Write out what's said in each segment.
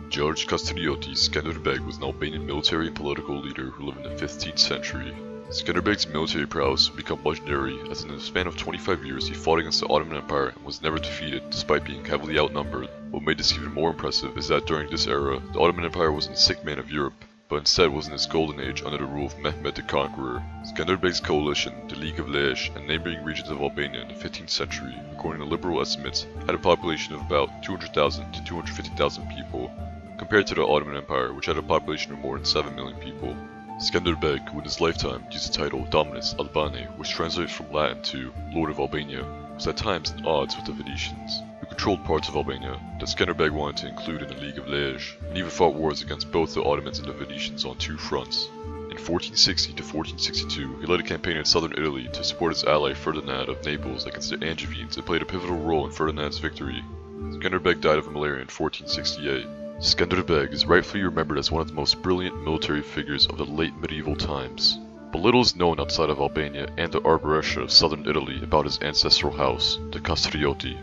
George Kastrioti Skanderbeg was an Albanian military and political leader who lived in the 15th century. Skanderbeg's military prowess would become legendary as in the span of 25 years he fought against the Ottoman Empire and was never defeated despite being heavily outnumbered. What made this even more impressive is that during this era, the Ottoman Empire wasn't the sick man of Europe, but instead was in its golden age under the rule of Mehmed the Conqueror. Skanderbeg's coalition, the League of Lech, and neighboring regions of Albania in the 15th century, according to liberal estimates, had a population of about 200,000 to 250,000 people, compared to the Ottoman Empire, which had a population of more than 7 million people. Skanderbeg, who in his lifetime used the title Dominus Albanae, which translates from Latin to Lord of Albania, was at times at odds with the Venetians, who controlled parts of Albania that Skanderbeg wanted to include in the League of Lech, and even fought wars against both the Ottomans and the Venetians on two fronts. In 1460 to 1462, he led a campaign in southern Italy to support his ally Ferdinand of Naples against the Angevines and played a pivotal role in Ferdinand's victory. Skanderbeg died of malaria in 1468. Skanderbeg is rightfully remembered as one of the most brilliant military figures of the late medieval times. But little is known outside of Albania and the Arborescia of southern Italy about his ancestral house, the Kastrioti.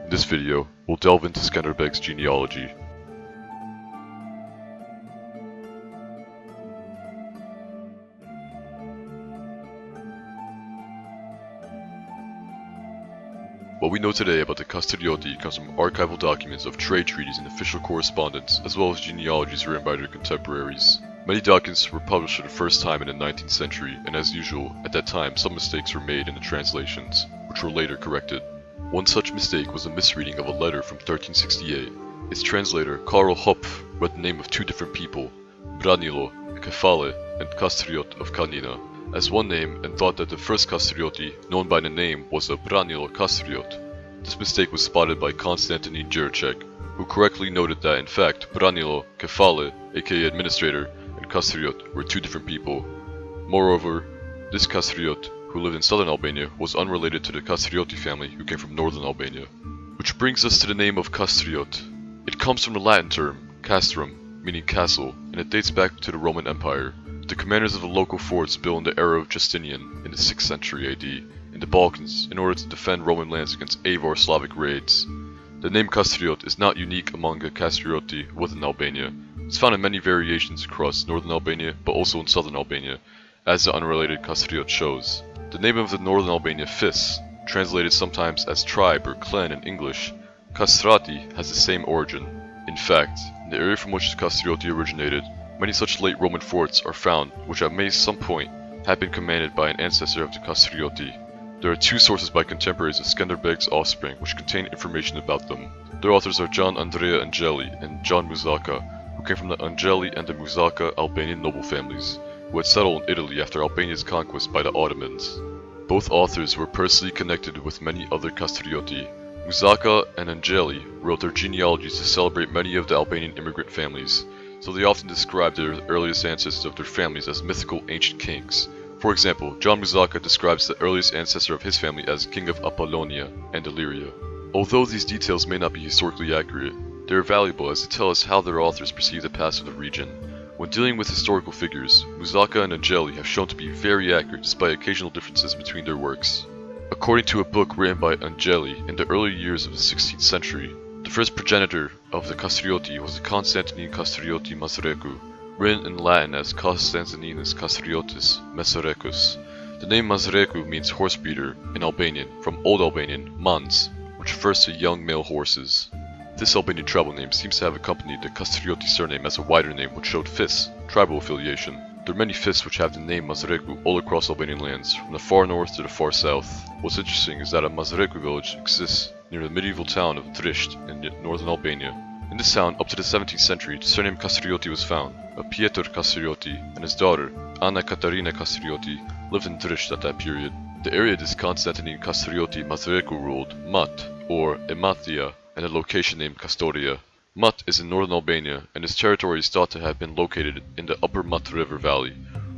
In this video, we'll delve into Skanderbeg's genealogy. What we know today about the Kastrioti comes from archival documents of trade treaties and official correspondence, as well as genealogies written by their contemporaries. Many documents were published for the first time in the 19th century, and as usual, at that time some mistakes were made in the translations, which were later corrected. One such mistake was a misreading of a letter from 1368. Its translator, Karl Hopf, read the name of two different people, Branilo, Kefale, and Kastriot of Kanina, as one name and thought that the first Kastrioti, known by the name, was a Branilo Kastriot. This mistake was spotted by Konstantin Jurček, who correctly noted that in fact Branilo, Kefale, aka administrator, and Kastriot were two different people. Moreover, this Kastriot, who lived in southern Albania, was unrelated to the Kastrioti family who came from northern Albania. Which brings us to the name of Kastriot. It comes from the Latin term, castrum, meaning castle, and it dates back to the Roman Empire. The commanders of the local forts built in the era of Justinian in the 6th century AD in the Balkans in order to defend Roman lands against Avar Slavic raids. The name Kastriot is not unique among the Kastrioti within Albania. It's found in many variations across northern Albania but also in southern Albania, as the unrelated Kastriot shows. The name of the northern Albania Fis, translated sometimes as tribe or clan in English, Kastrati, has the same origin. In fact, in the area from which the Kastrioti originated, many such late Roman forts are found which at some point had been commanded by an ancestor of the Kastrioti. There are two sources by contemporaries of Skanderbeg's offspring which contain information about them. Their authors are John Andrea Angeli and John Muzaka, who came from the Angeli and the Muzaka Albanian noble families, who had settled in Italy after Albania's conquest by the Ottomans. Both authors were personally connected with many other Kastrioti. Muzaka and Angeli wrote their genealogies to celebrate many of the Albanian immigrant families, so they often describe their earliest ancestors of their families as mythical ancient kings. For example, John Muzaka describes the earliest ancestor of his family as King of Apollonia and Illyria. Although these details may not be historically accurate, they are valuable as they tell us how their authors perceive the past of the region. When dealing with historical figures, Muzaka and Angeli have shown to be very accurate despite occasional differences between their works. According to a book written by Angeli in the early years of the 16th century, the first progenitor of the Kastrioti was the Constantine Kastrioti Masareku, written in Latin as Constantinus Kastriotis Masarecus. The name Masareku means horse breeder in Albanian, from Old Albanian mans, which refers to young male horses. This Albanian tribal name seems to have accompanied the Kastrioti surname as a wider name which showed Fis, tribal affiliation. There are many Fis which have the name Masareku all across Albanian lands, from the far north to the far south. What's interesting is that a Masareku village exists near the medieval town of Drisht in northern Albania. In this town, up to the 17th century, the surname Kastrioti was found. A Pieter Kastrioti and his daughter, Anna Katarina Kastrioti, lived in Drisht at that period. The area this Constantine Kastrioti Masareku ruled, Mat, or Emathia, and a location named Kastoria. Mat is in northern Albania, and its territory is thought to have been located in the upper Mat River valley,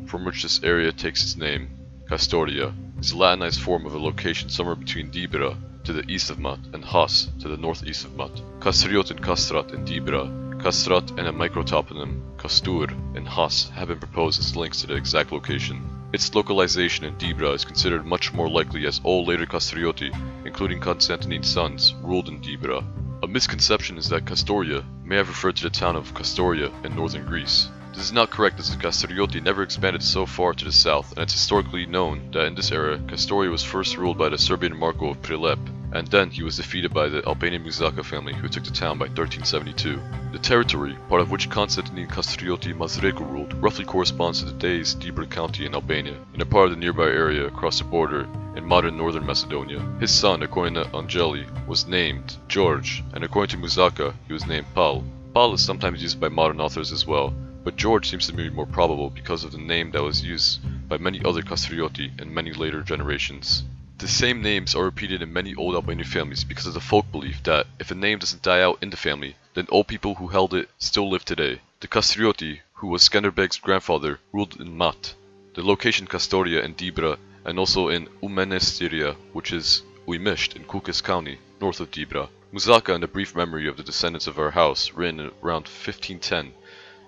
from which this area takes its name. Kastoria is a Latinized form of a location somewhere between Dibra, to the east of Mat, and Has, to the northeast of Mat. Kastriot and Kastrat in Dibra, Kastrat and a microtoponym, Kastur, and Has have been proposed as links to the exact location. Its localization in Dibra is considered much more likely as all later Kastrioti, including Constantine's sons, ruled in Dibra. A misconception is that Kastoria may have referred to the town of Kastoria in northern Greece. This is not correct, as the Kastrioti never expanded so far to the south, and it's historically known that in this era, Kastoria was first ruled by the Serbian Marko of Prilep, and then he was defeated by the Albanian Muzaka family, who took the town by 1372. The territory, part of which Constantine Kastrioti Mazreku ruled, roughly corresponds to today's Dibra county in Albania, and a part of the nearby area across the border in modern northern Macedonia. His son, according to Angeli, was named George, and according to Muzaka, he was named Pal. Pal is sometimes used by modern authors as well, but George seems to be more probable because of the name that was used by many other Kastrioti in many later generations. The same names are repeated in many old Albanian families because of the folk belief that if a name doesn't die out in the family, then old people who held it still live today. The Kastrioti, who was Skanderbeg's grandfather, ruled in Mat, the location Kastoria and Dibra, and also in Umenestiria, which is Uimisht in Kukës County, north of Dibra. Muzaka, in a brief memory of the descendants of our house, written around 1510,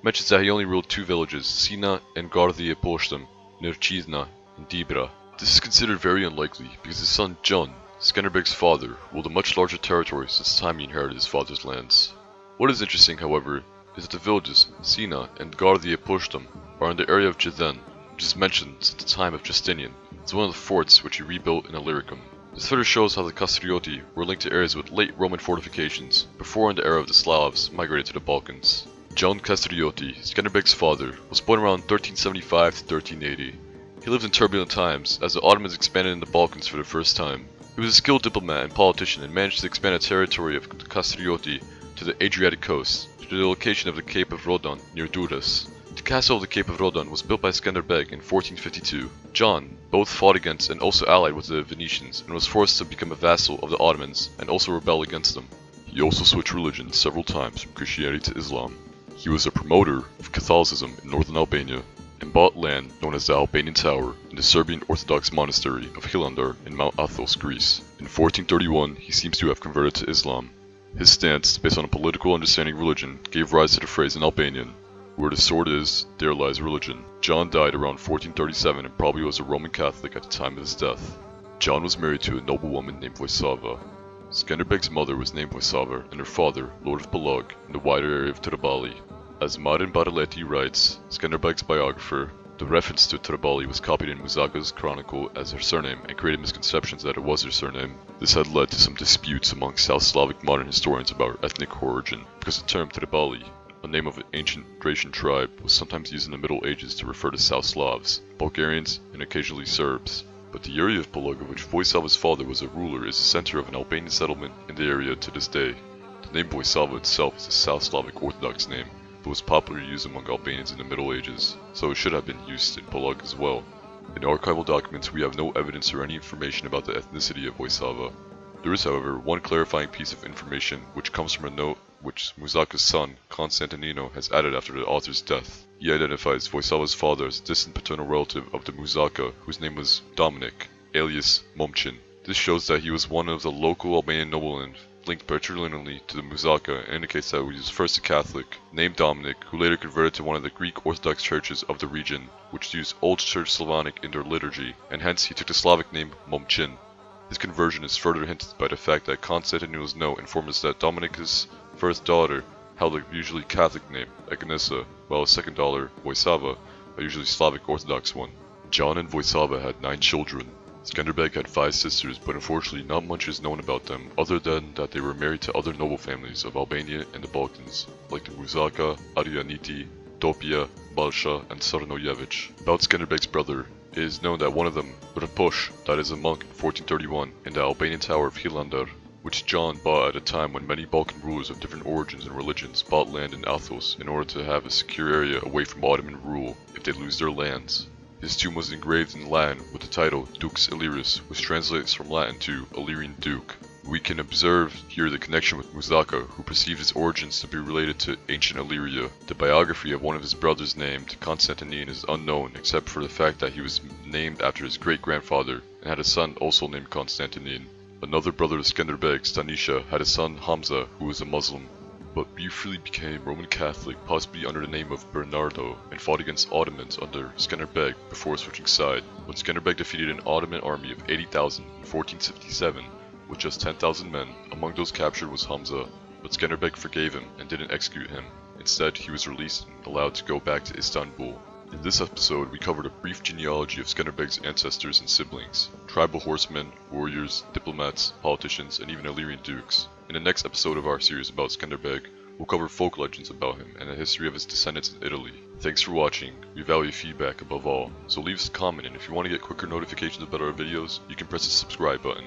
mentions that he only ruled two villages, Sina and Gardhije Poshtem, near Chizna in Dibra. This is considered very unlikely because his son John, Skanderbeg's father, ruled a much larger territory since the time he inherited his father's lands. What is interesting, however, is that the villages Sina and Gardhije Poshtem are in the area of Jidhen, which is mentioned since the time of Justinian. It's one of the forts which he rebuilt in Illyricum. This further shows how the Kastrioti were linked to areas with late Roman fortifications, before in the era of the Slavs migrated to the Balkans. John Kastrioti, Skanderbeg's father, was born around 1375 to 1380. He lived in turbulent times, as the Ottomans expanded in the Balkans for the first time. He was a skilled diplomat and politician and managed to expand the territory of the Kastrioti to the Adriatic coast, to the location of the Cape of Rodon near Durrës. The castle of the Cape of Rodon was built by Skanderbeg in 1452. John both fought against and also allied with the Venetians, and was forced to become a vassal of the Ottomans and also rebel against them. He also switched religions several times from Christianity to Islam. He was a promoter of Catholicism in northern Albania, and bought land known as the Albanian Tower in the Serbian Orthodox monastery of Hilandar in Mount Athos, Greece. In 1431, he seems to have converted to Islam. His stance, based on a political understanding of religion, gave rise to the phrase in Albanian, "Where the sword is, there lies religion." John died around 1437 and probably was a Roman Catholic at the time of his death. John was married to a noblewoman named Voisava. Skanderbeg's mother was named Voisava, and her father, Lord of Prologue, in the wider area of Trabali. As Marin Baraletti writes, Skanderbeg's biographer, the reference to Trabali was copied in Muzaka's chronicle as her surname and created misconceptions that it was her surname. This had led to some disputes among South Slavic modern historians about her ethnic origin, because the term Trabali, a name of an ancient Thracian tribe, was sometimes used in the Middle Ages to refer to South Slavs, Bulgarians, and occasionally Serbs. But the area of Prologue, of which Voisava's father was a ruler, is the center of an Albanian settlement in the area to this day. The name Voisava itself is a South Slavic Orthodox name, but was popularly used among Albanians in the Middle Ages, so it should have been used in Prologue as well. In archival documents, we have no evidence or any information about the ethnicity of Voisava. There is, however, one clarifying piece of information which comes from a note which Muzaka's son, Constantinino, has added after the author's death. He identifies Voisava's father as a distant paternal relative of the Muzaka, whose name was Dominic, alias Momchin. This shows that he was one of the local Albanian noblemen linked patrilineally to the Muzaka, and indicates that he was first a Catholic, named Dominic, who later converted to one of the Greek Orthodox churches of the region, which used Old Church Slavonic in their liturgy, and hence he took the Slavic name Momchin. His conversion is further hinted by the fact that Constantino's note informs us that Dominic's first daughter held a usually Catholic name, Agnesa, while his second daughter, Voisava, a usually Slavic Orthodox one. John and Voisava had 9 children. Skanderbeg had 5 sisters, but unfortunately not much is known about them other than that they were married to other noble families of Albania and the Balkans, like the Muzaka, Arianiti, Topia, Balsha, and Sarnojevic. About Skanderbeg's brother, it is known that one of them, Raposh, died as a monk in 1431 in the Albanian Tower of Hilandar, which John bought at a time when many Balkan rulers of different origins and religions bought land in Athos in order to have a secure area away from Ottoman rule if they lose their lands. His tomb was engraved in Latin with the title Dux Illyris, which translates from Latin to Illyrian Duke. We can observe here the connection with Muzaka, who perceived his origins to be related to ancient Illyria. The biography of one of his brothers named Constantine is unknown, except for the fact that he was named after his great-grandfather and had a son also named Constantine. Another brother of Skanderbeg, Stanisha, had a son Hamza, who was a Muslim, but briefly became Roman Catholic, possibly under the name of Bernardo, and fought against Ottomans under Skanderbeg before switching side. When Skanderbeg defeated an Ottoman army of 80,000 in 1457, with just 10,000 men, among those captured was Hamza. but Skanderbeg forgave him and didn't execute him. Instead, he was released and allowed to go back to Istanbul. In this episode, we covered a brief genealogy of Skanderbeg's ancestors and siblings, tribal horsemen, warriors, diplomats, politicians, and even Illyrian dukes. In the next episode of our series about Skanderbeg, we'll cover folk legends about him and the history of his descendants in Italy. Thanks for watching. We value feedback above all, so leave us a comment, and if you want to get quicker notifications about our videos, you can press the subscribe button.